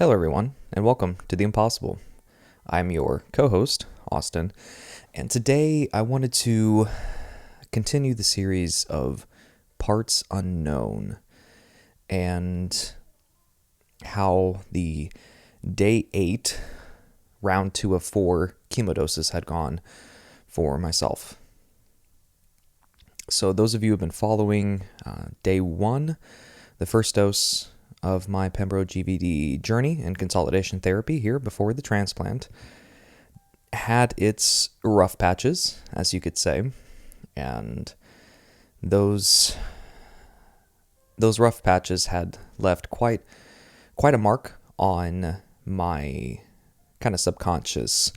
Hello, everyone, and welcome to The Impossible. I'm your co-host, Austin, and today I wanted to continue the series of Parts Unknown and how the day 8, round 2 of 4 chemo doses had gone for myself. So those of you who have been following day 1, the first dose of my Pembro GVD journey and consolidation therapy here before the transplant, had its rough patches, as you could say, and those rough patches had left quite a mark on my kind of subconscious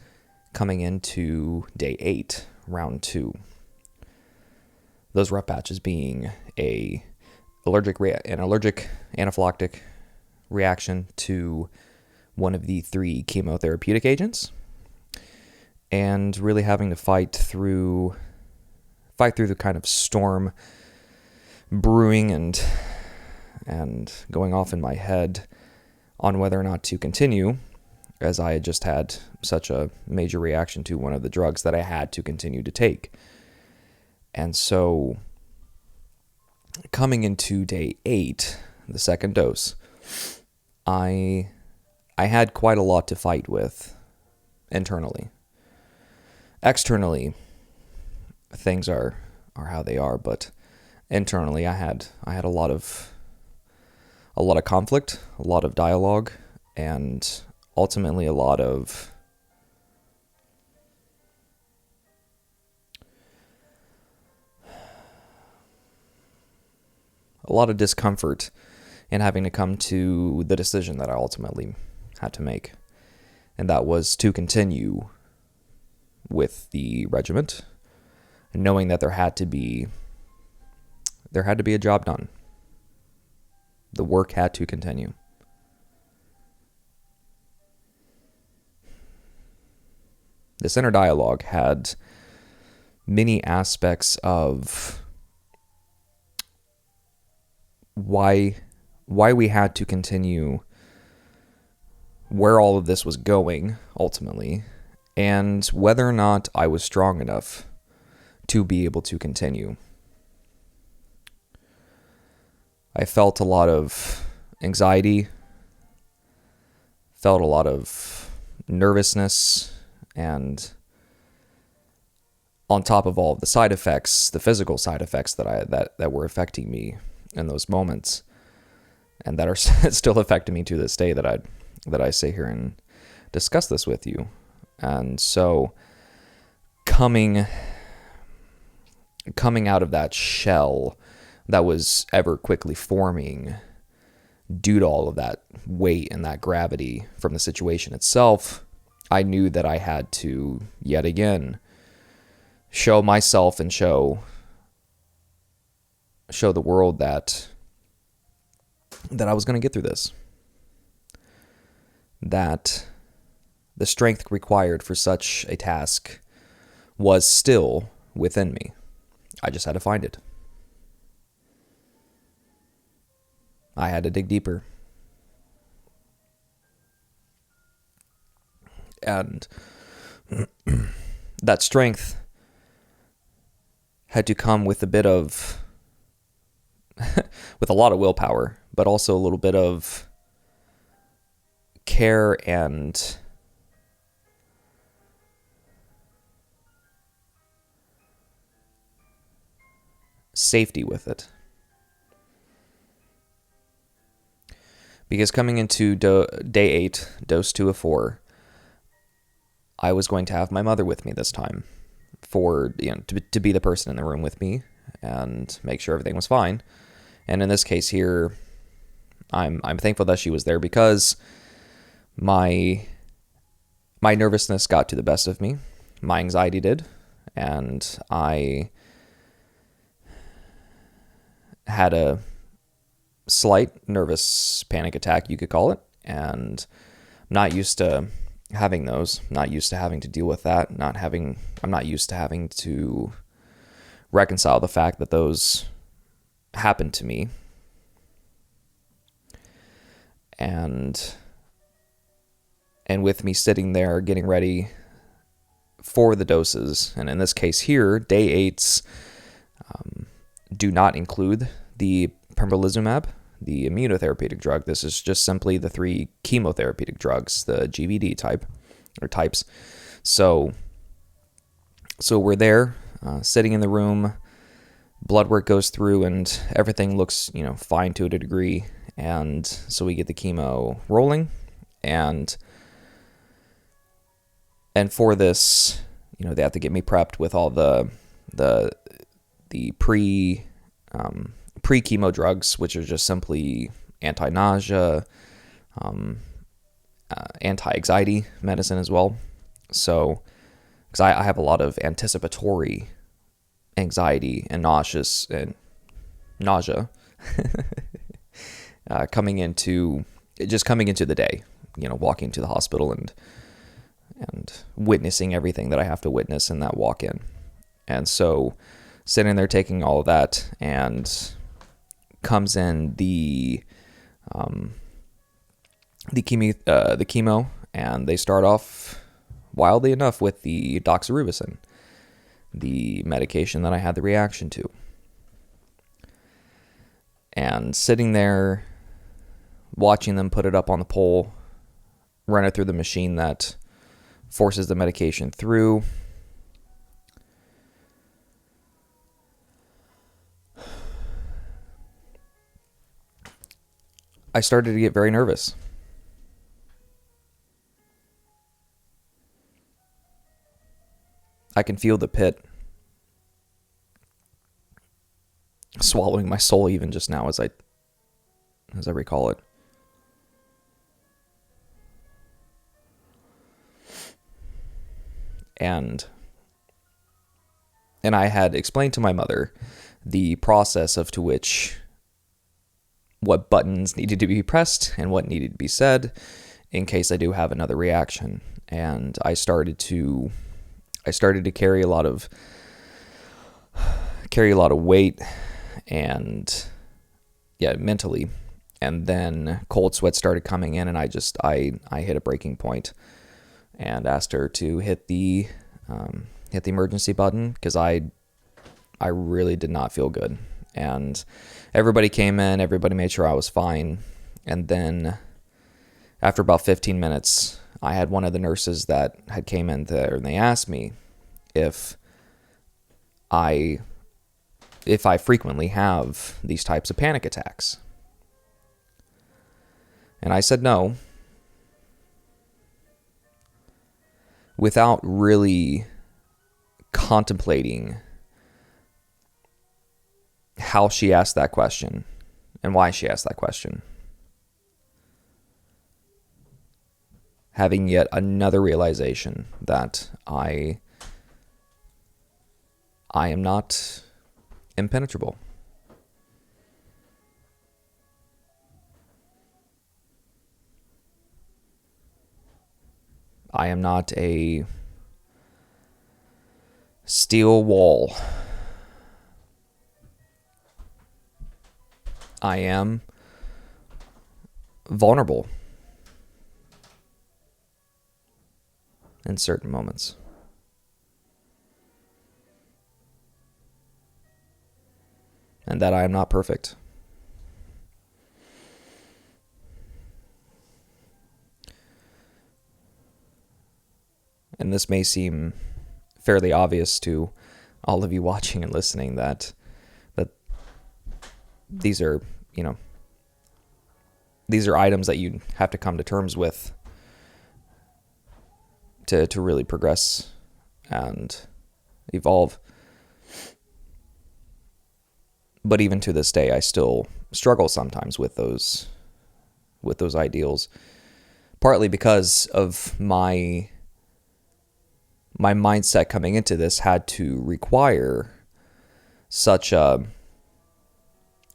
coming into day 8, round 2. Those rough patches being an allergic anaphylactic reaction to one of the 3 chemotherapeutic agents, and really having to fight through the kind of storm brewing and going off in my head on whether or not to continue, as I had just had such a major reaction to one of the drugs that I had to continue to take. And so coming into day 8, the second dose, I had quite a lot to fight with internally. Externally, things are how they are, but internally I had a lot of conflict, a lot of dialogue, and ultimately a lot of discomfort in having to come to the decision that I ultimately had to make. And that was to continue with the regiment, knowing that there had to be a job done. The work had to continue. This inner dialogue had many aspects of why we had to continue, where all of this was going ultimately, and whether or not I was strong enough to be able to continue. I felt a lot of anxiety, felt a lot of nervousness, and on top of all of the side effects, the physical side effects that were affecting me in those moments, and that are still affecting me to this day, that I sit here and discuss this with you. And so coming out of that shell that was ever quickly forming due to all of that weight and that gravity from the situation itself, I knew that I had to yet again show myself and show the world that I was going to get through this. That the strength required for such a task was still within me. I just had to find it. I had to dig deeper. And that strength had to come with a bit of with a lot of willpower, but also a little bit of care and safety with it. Because coming into day 8, dose 2 of 4, I was going to have my mother with me this time to be the person in the room with me and make sure everything was fine. And in this case here, I'm thankful that she was there, because my nervousness got to the best of me. My anxiety did, and I had a slight nervous panic attack, you could call it, and I'm not used to having those, not used to having to deal with that, I'm not used to having to reconcile the fact that those happened to me. And And with me sitting there getting ready for the doses, and in this case here, day 8's do not include the pembrolizumab, the immunotherapeutic drug. This is just simply the 3 chemotherapeutic drugs, the GVD type or types. So we're there, sitting in the room. Blood work goes through, and everything looks, fine to a degree. And so we get the chemo rolling, and for this, they have to get me prepped with all the pre chemo drugs, which are just simply anti-nausea, anti-anxiety medicine as well. So, because I have a lot of anticipatory anxiety and nausea coming into the day, walking to the hospital and witnessing everything that I have to witness in that walk-in. And so sitting there taking all of that, and comes in the chemo, and they start off wildly enough with the doxorubicin, the medication that I had the reaction to. And sitting there watching them put it up on the pole, run it through the machine that forces the medication through. I started to get very nervous. I can feel the pit swallowing my soul even just now as I recall it. And I had explained to my mother the process of to which what buttons needed to be pressed and what needed to be said in case I do have another reaction. And I started to carry a lot of weight, and mentally. And then cold sweat started coming in, and I hit a breaking point and asked her to hit the emergency button, because I really did not feel good. And everybody came in, everybody made sure I was fine. And then after about 15 minutes, I had one of the nurses that had came in there, and they asked me if I frequently have these types of panic attacks. And I said no, without really contemplating how she asked that question and why she asked that question. Having yet another realization that I am not impenetrable. I am not a steel wall. I am vulnerable in certain moments. And that I am not perfect. And this may seem fairly obvious to all of you watching and listening that these are, these are items that you have to come to terms with to really progress and evolve. But even to this day, I still struggle sometimes with those ideals, partly because of my mindset coming into this had to require such a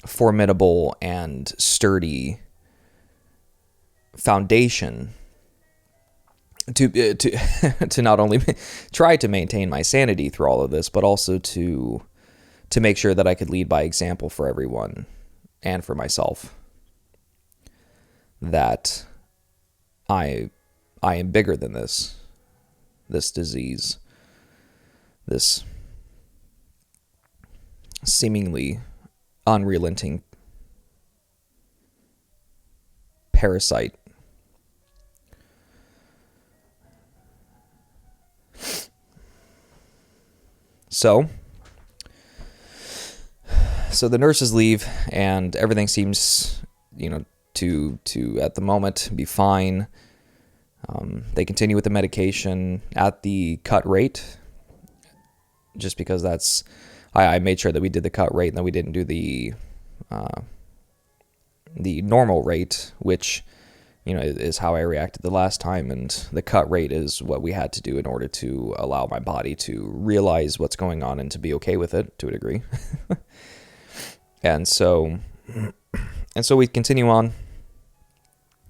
formidable and sturdy foundation to not only try to maintain my sanity through all of this, but also to make sure that I could lead by example for everyone and for myself. That I I am bigger than this disease, this seemingly unrelenting parasite. So the nurses leave, and everything seems, to at the moment be fine. They continue with the medication at the cut rate, just because I made sure that we did the cut rate and that we didn't do the normal rate, which, is how I reacted the last time. And the cut rate is what we had to do in order to allow my body to realize what's going on and to be okay with it to a degree. And so we continue on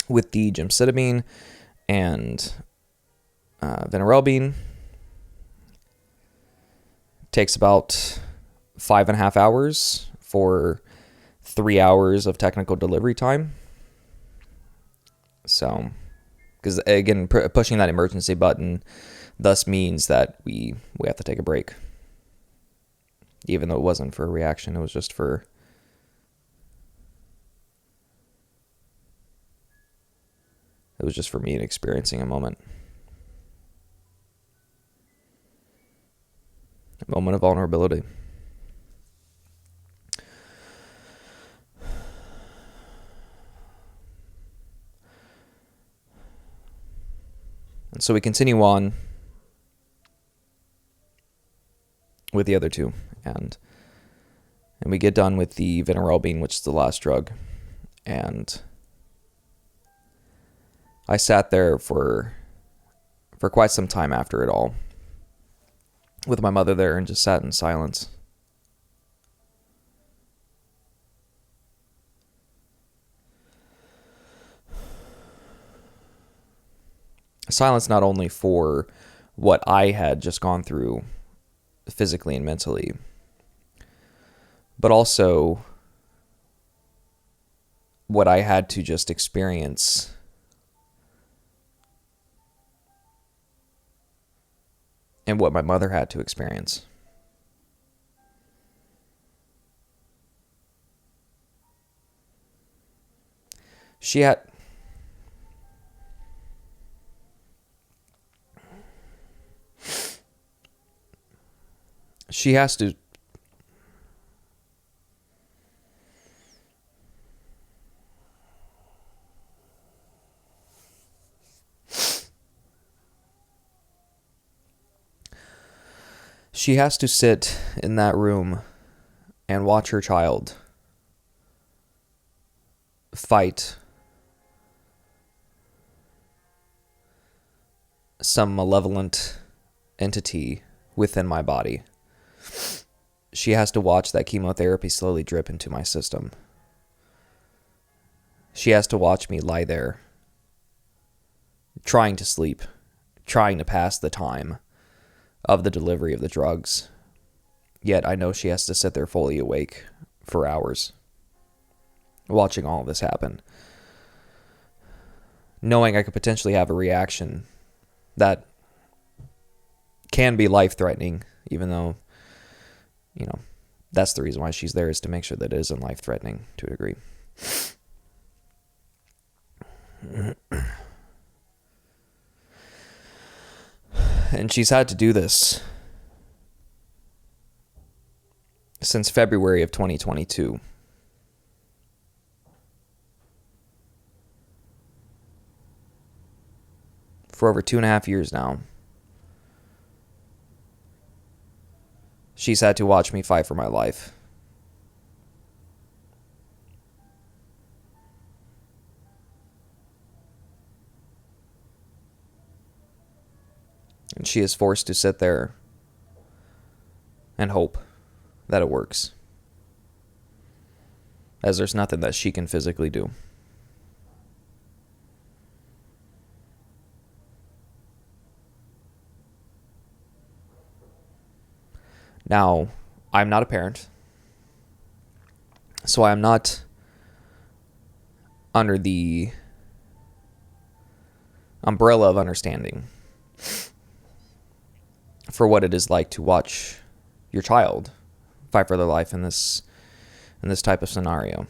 with the gemcitabine and vinorelbine. Takes about 5.5 hours for 3 hours of technical delivery time. So, because again, pushing that emergency button thus means that we have to take a break. Even though it wasn't for a reaction, it was just for me experiencing a moment. A moment of vulnerability. And so we continue on with the other two, and we get done with the vinorelbine, which is the last drug, and I sat there for quite some time after it all, with my mother there, and just sat in silence. Silence not only for what I had just gone through physically and mentally, but also what I had to just experience and what my mother had to experience. She has to sit in that room and watch her child fight some malevolent entity within my body. She has to watch that chemotherapy slowly drip into my system. She has to watch me lie there, trying to sleep, trying to pass the time of the delivery of the drugs. Yet I know she has to sit there fully awake for hours, watching all of this happen, knowing I could potentially have a reaction that can be life-threatening, even though, that's the reason why she's there, is to make sure that it isn't life-threatening to a degree. And she's had to do this since February of 2022. For over 2.5 years now. She's had to watch me fight for my life. And she is forced to sit there and hope that it works, as there's nothing that she can physically do. Now, I'm not a parent, so I'm not under the umbrella of understanding for what it is like to watch your child fight for their life in this type of scenario.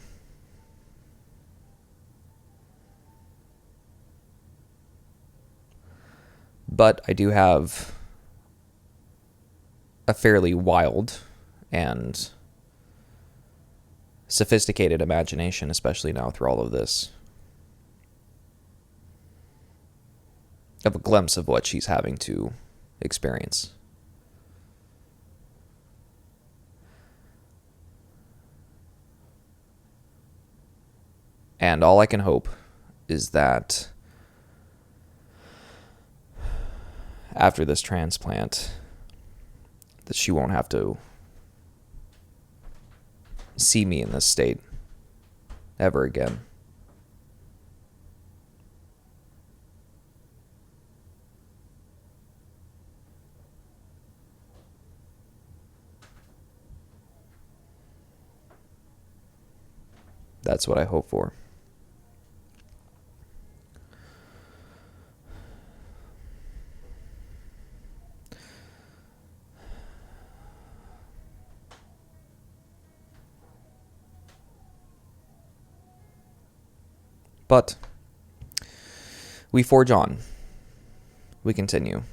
But I do have a fairly wild and sophisticated imagination, especially now through all of this, of a glimpse of what she's having to experience. And all I can hope is that after this transplant, that she won't have to see me in this state ever again. That's what I hope for. But we forge on. We continue.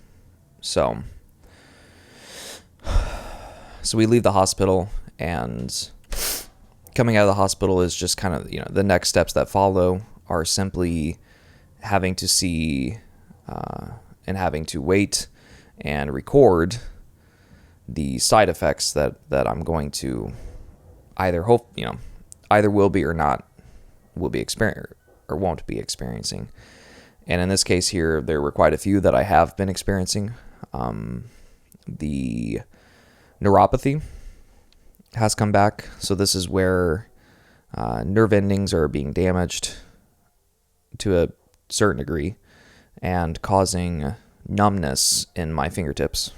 So we leave the hospital, and coming out of the hospital is just kind of, the next steps that follow are simply having to see and having to wait and record the side effects that I'm going to either will be or not will be experiencing or won't be experiencing. And in this case here, there were quite a few that I have been experiencing. The neuropathy has come back. So this is where nerve endings are being damaged to a certain degree and causing numbness in my fingertips.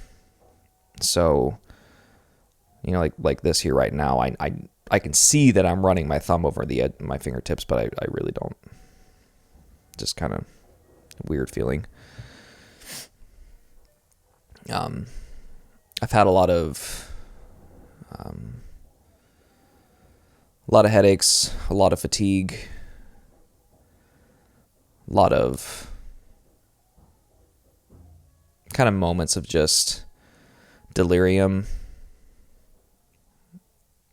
So, like this here right now, I can see that I'm running my thumb over the edge of my fingertips, but I really don't. Just kind of weird feeling. I've had a lot of headaches, a lot of fatigue, a lot of kind of moments of just delirium.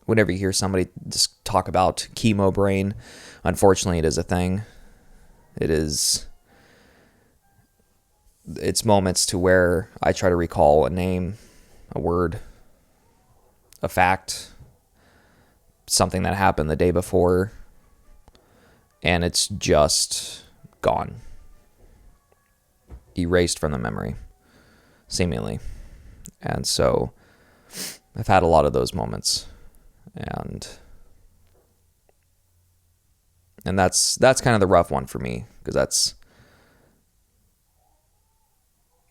Whenever you hear somebody just talk about chemo brain, unfortunately, it is a thing. It's moments to where I try to recall a name, a word, a fact, something that happened the day before, and it's just gone. Erased from the memory, seemingly. And so I've had a lot of those moments. And that's kind of the rough one for me, because that's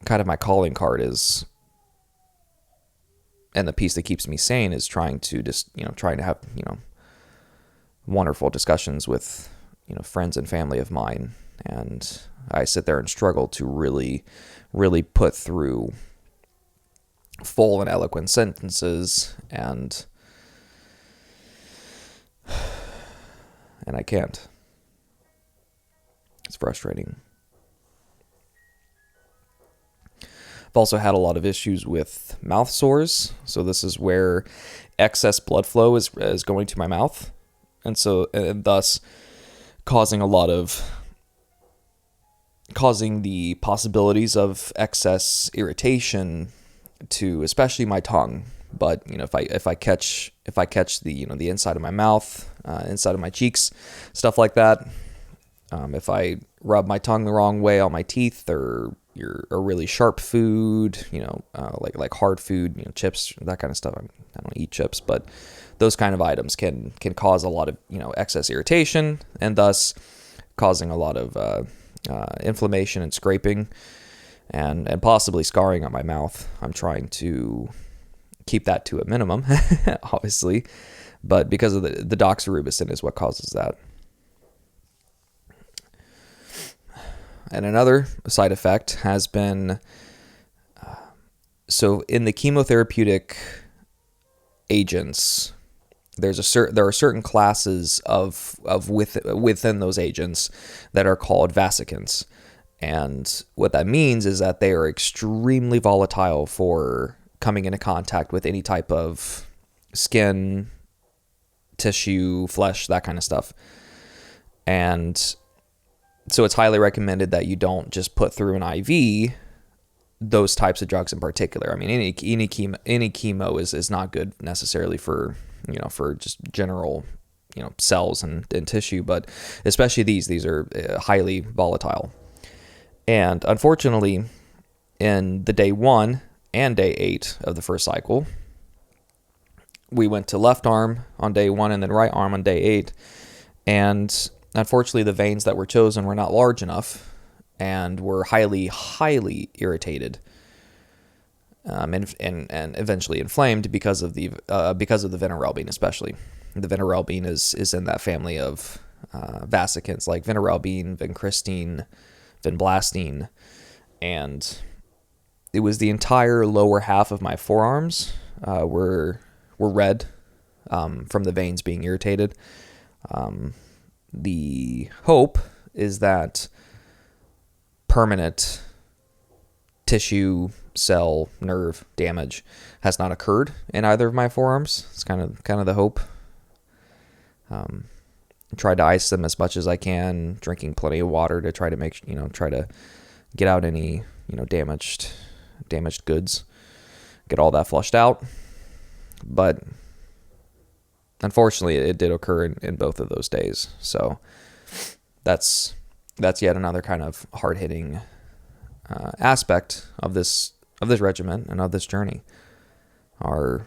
kind of my calling card is, and the piece that keeps me sane is trying to have, wonderful discussions with, friends and family of mine. And I sit there and struggle to really, really put through full and eloquent sentences, and I can't. It's frustrating. I've also had a lot of issues with mouth sores. So this is where excess blood flow is going to my mouth, and thus causing the possibilities of excess irritation to especially my tongue. But if I catch the inside of my mouth, inside of my cheeks, stuff like that. If I rub my tongue the wrong way on my teeth, or really sharp food, like hard food, chips, that kind of stuff. I don't eat chips, but those kind of items can cause a lot of excess irritation, and thus causing a lot of inflammation and scraping, and possibly scarring on my mouth. I'm trying to keep that to a minimum, obviously, but because of the doxorubicin is what causes that. And another side effect has been, so in the chemotherapeutic agents, there are certain classes within those agents that are called vesicants. And what that means is that they are extremely volatile for coming into contact with any type of skin, tissue, flesh, that kind of stuff. And so it's highly recommended that you don't just put through an IV those types of drugs in particular. I mean, any chemo is not good necessarily for just general, cells and tissue, but especially these are highly volatile. And unfortunately, in the day 1 and day 8 of the first cycle, we went to left arm on day 1 and then right arm on day 8. And unfortunately, the veins that were chosen were not large enough and were highly, highly irritated, and eventually inflamed because of the vinorelbine, especially. The vinorelbine is in that family of vesicants like vinorelbine, vincristine, vinblastine, and it was the entire lower half of my forearms were red from the veins being irritated. The hope is that permanent tissue, cell, nerve damage has not occurred in either of my forearms. It's kind of the hope. Tried to ice them as much as I can, drinking plenty of water to try to try to get out any damaged goods, get all that flushed out. But unfortunately, it did occur in both of those days. So that's yet another kind of hard-hitting aspect of this regimen and of this journey are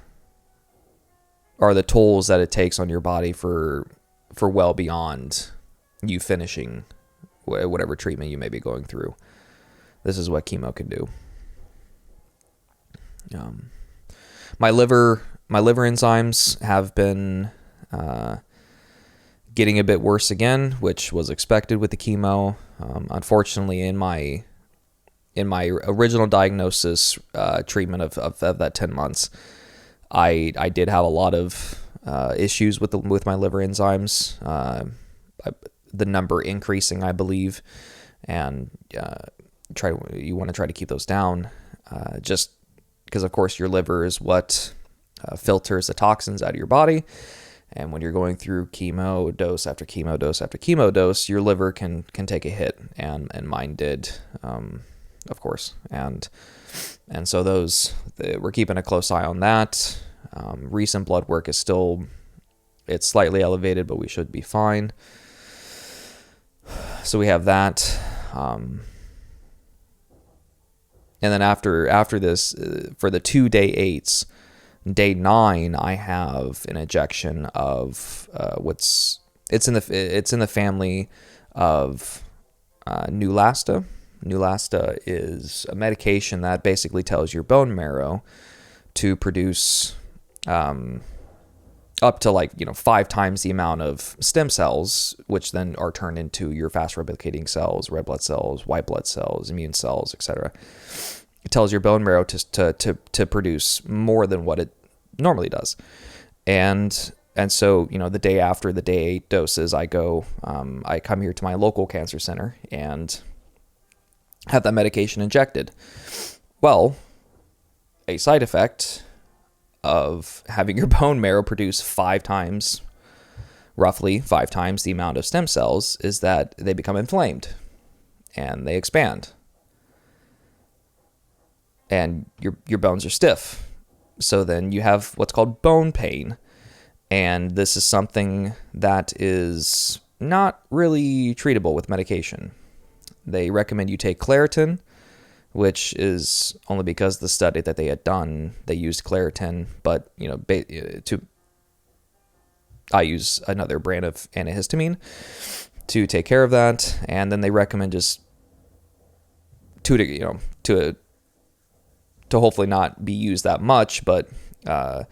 the tolls that it takes on your body for well beyond you finishing whatever treatment you may be going through. This is what chemo can do. My liver enzymes have been getting a bit worse again, which was expected with the chemo. Unfortunately, in my original diagnosis treatment of that 10 months, I did have a lot of issues with my liver enzymes, the number increasing, I believe, and you want to try to keep those down, just because of course your liver is what filters the toxins out of your body. And when you're going through chemo dose after chemo dose after chemo dose, your liver can take a hit, and mine did, of course. And so we're keeping a close eye on that. Recent blood work it's slightly elevated, but we should be fine. So we have that. And then after this, for the 2 day 8s, day 9, I have an injection of it's in the family of Neulasta. Neulasta is a medication that basically tells your bone marrow to produce up to 5 times the amount of stem cells, which then are turned into your fast replicating cells, red blood cells, white blood cells, immune cells, etc. It tells your bone marrow to produce more than what it normally does. And so, the day after the day 8 doses, I come here to my local cancer center and have that medication injected. Well, a side effect of having your bone marrow produce roughly 5 times the amount of stem cells is that they become inflamed and they expand. And your bones are stiff. So then you have what's called bone pain. And this is something that is not really treatable with medication. They recommend you take Claritin, which is only because the study that they had done, they used Claritin, but I use another brand of antihistamine to take care of that, and then they recommend just to hopefully not be used that much, but heavy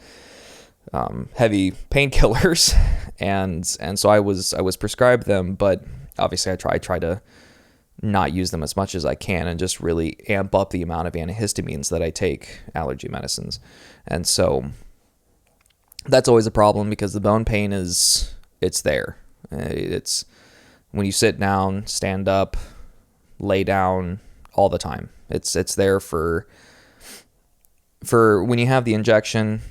painkillers, and so I was prescribed them, but obviously I try to not use them as much as I can and just really amp up the amount of antihistamines that I take, allergy medicines. And so that's always a problem because the bone pain it's there. It's when you sit down, stand up, lay down all the time. It's there for when you have the injection,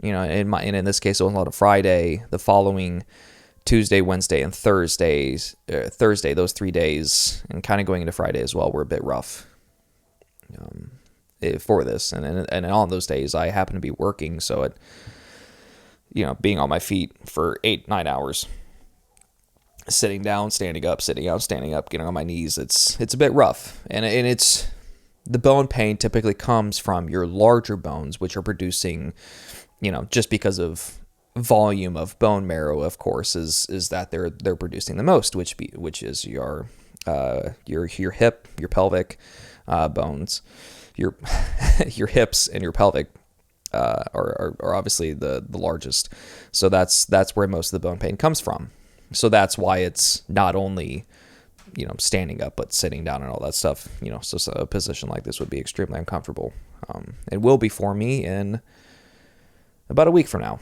in this case it was on a Friday, the following Tuesday, Wednesday, and Thursday, those 3 days, and kind of going into Friday as well, were a bit rough for this. And on those days, I happen to be working, so it, being on my feet for 8-9 hours, sitting down, standing up, sitting up, standing up, getting on my knees, it's a bit rough. And it's the bone pain typically comes from your larger bones, which are producing, just because of volume of bone marrow, of course, is that they're producing the most, which is your hip, your pelvic bones, your your hips and your pelvic are obviously the largest. So that's where most of the bone pain comes from. So that's why it's not only standing up, but sitting down and all that stuff. So a position like this would be extremely uncomfortable. It will be for me in about a week from now.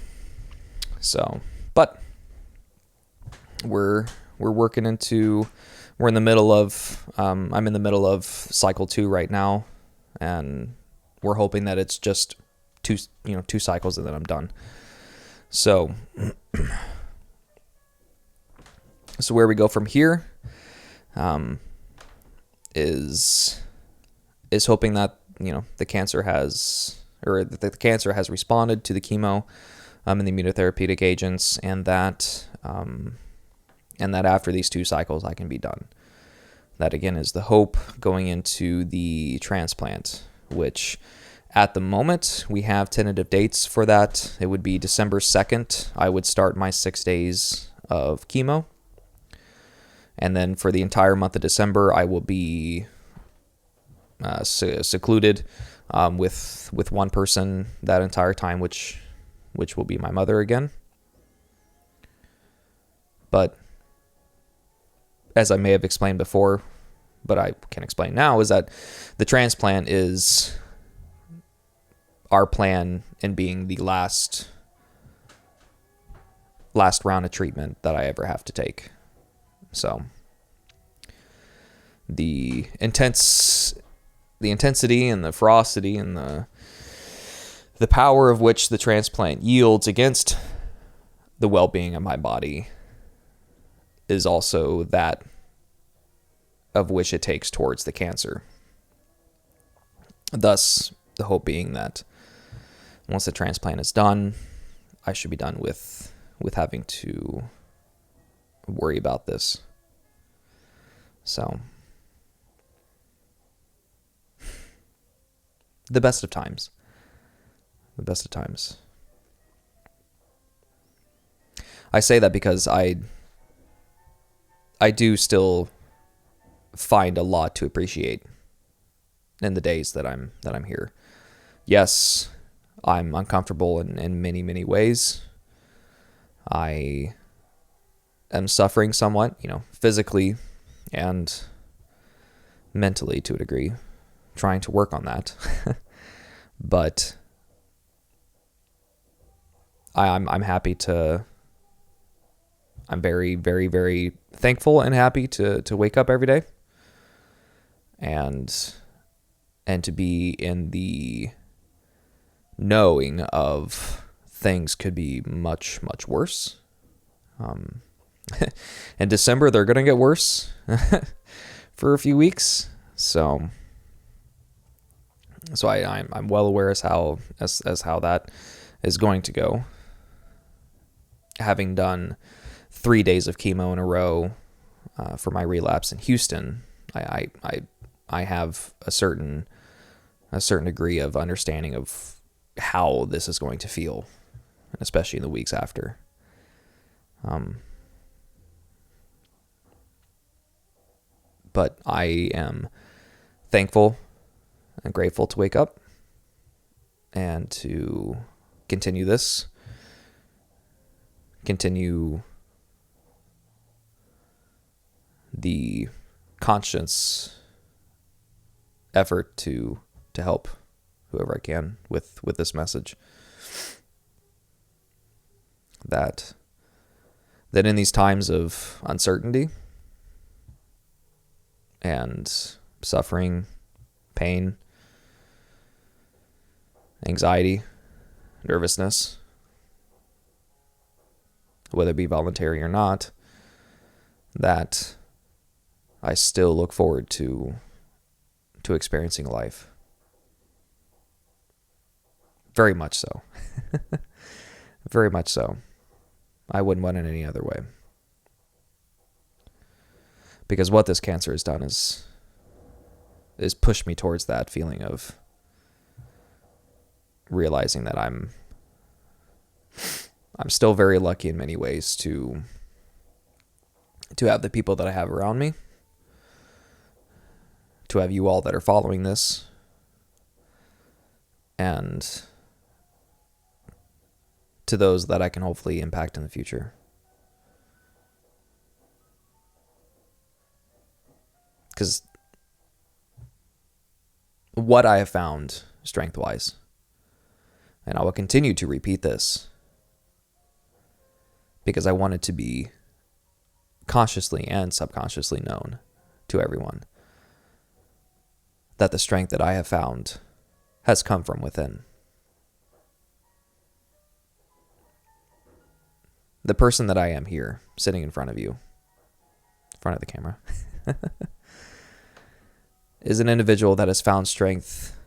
So, but we're in the middle of, I'm in the middle of cycle 2 right now, and we're hoping that it's just two cycles and then I'm done. So where we go from here, is hoping that, the cancer has responded to the chemo, and the immunotherapeutic agents, and that after these 2 cycles I can be done. That again is the hope going into the transplant, which at the moment we have tentative dates for that. It would be December 2nd. I would start my 6 days of chemo. And then for the entire month of December, I will be secluded with one person that entire time, which will be my mother again. But as I may have explained before, but I can explain now, is that the transplant is our plan in being the last round of treatment that I ever have to take. So the intensity and the ferocity and the power of which the transplant yields against the well-being of my body is also that of which it takes towards the cancer. Thus, the hope being that once the transplant is done, I should be done with having to worry about this. So, the best of times. The best of times. I say that because I do still find a lot to appreciate in the days that I'm here. Yes, I'm uncomfortable in many, many ways. I am suffering somewhat, physically and mentally to a degree, trying to work on that. But I'm happy to. I'm very, very, very thankful and happy to wake up every day and to be in the knowing of things could be much, much worse. In December, they're going to get worse for a few weeks. So I'm well aware as how that is going to go. Having done 3 days of chemo in a row for my relapse in Houston, I have a certain degree of understanding of how this is going to feel, especially in the weeks after. But I am thankful and grateful to wake up and to continue the conscious effort to help whoever I can with this message. That in these times of uncertainty and suffering, pain, anxiety, nervousness, whether it be voluntary or not, that I still look forward to experiencing life. Very much so. Very much so. I wouldn't want it any other way. Because what this cancer has done is pushed me towards that feeling of realizing that I'm still very lucky in many ways to have the people that I have around me, to have you all that are following this, and to those that I can hopefully impact in the future. Because what I have found strength-wise, and I will continue to repeat this, because I want it to be consciously and subconsciously known to everyone, that the strength that I have found has come from within. The person that I am here, sitting in front of you, in front of the camera, is an individual that has found strength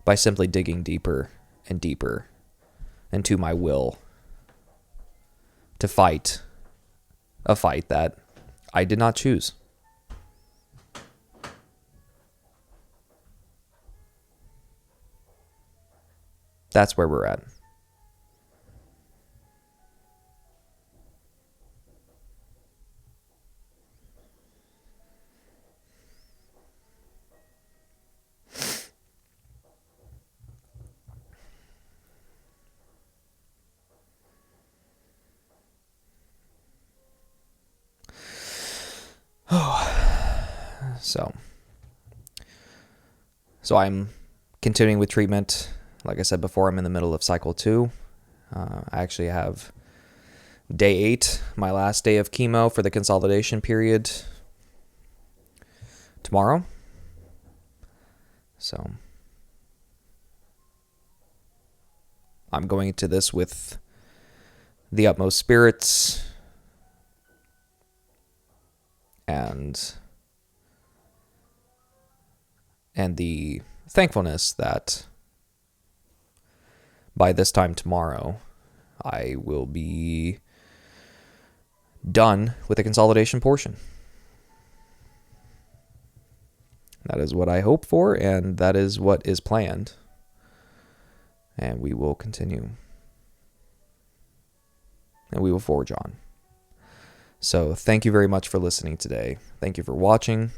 by simply digging deeper and deeper into my will to fight a fight that I did not choose. That's where we're at. So I'm continuing with treatment. Like I said before, I'm in the middle of cycle 2. I actually have day 8, my last day of chemo for the consolidation period, tomorrow. So I'm going into this with the utmost spirits and the thankfulness that by this time tomorrow, I will be done with the consolidation portion. That is what I hope for, and that is what is planned. And we will continue. And we will forge on. So thank you very much for listening today. Thank you for watching.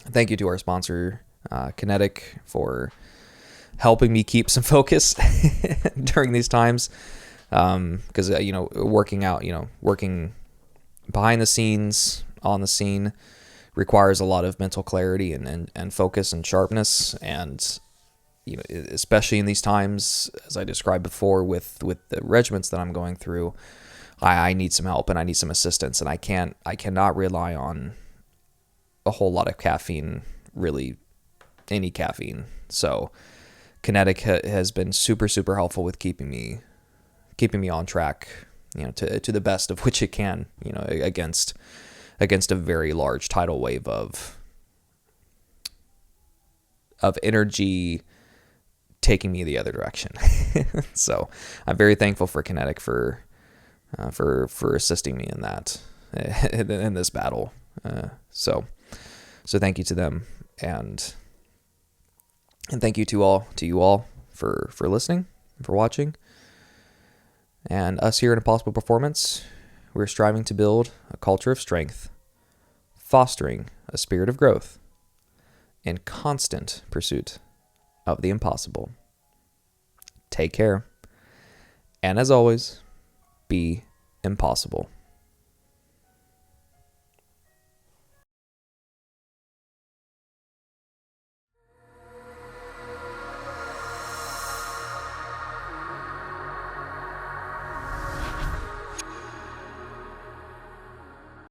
Thank you to our sponsor, Kenetik, for helping me keep some focus during these times. Because, working behind the scenes, on the scene, requires a lot of mental clarity and focus and sharpness. And, especially in these times, as I described before, with the regimens that I'm going through, I need some help and I need some assistance. And I cannot rely on a whole lot of caffeine, really any caffeine. So Kenetik has been super, super helpful with keeping me on track, to the best of which it can, against a very large tidal wave of energy taking me the other direction. So I'm very thankful for Kenetik for assisting me in that, in this battle. So thank you to them, and thank you to you all for listening, for watching. And us here at Impossible Performance, we're striving to build a culture of strength, fostering a spirit of growth, in constant pursuit of the impossible. Take care, and as always, be impossible.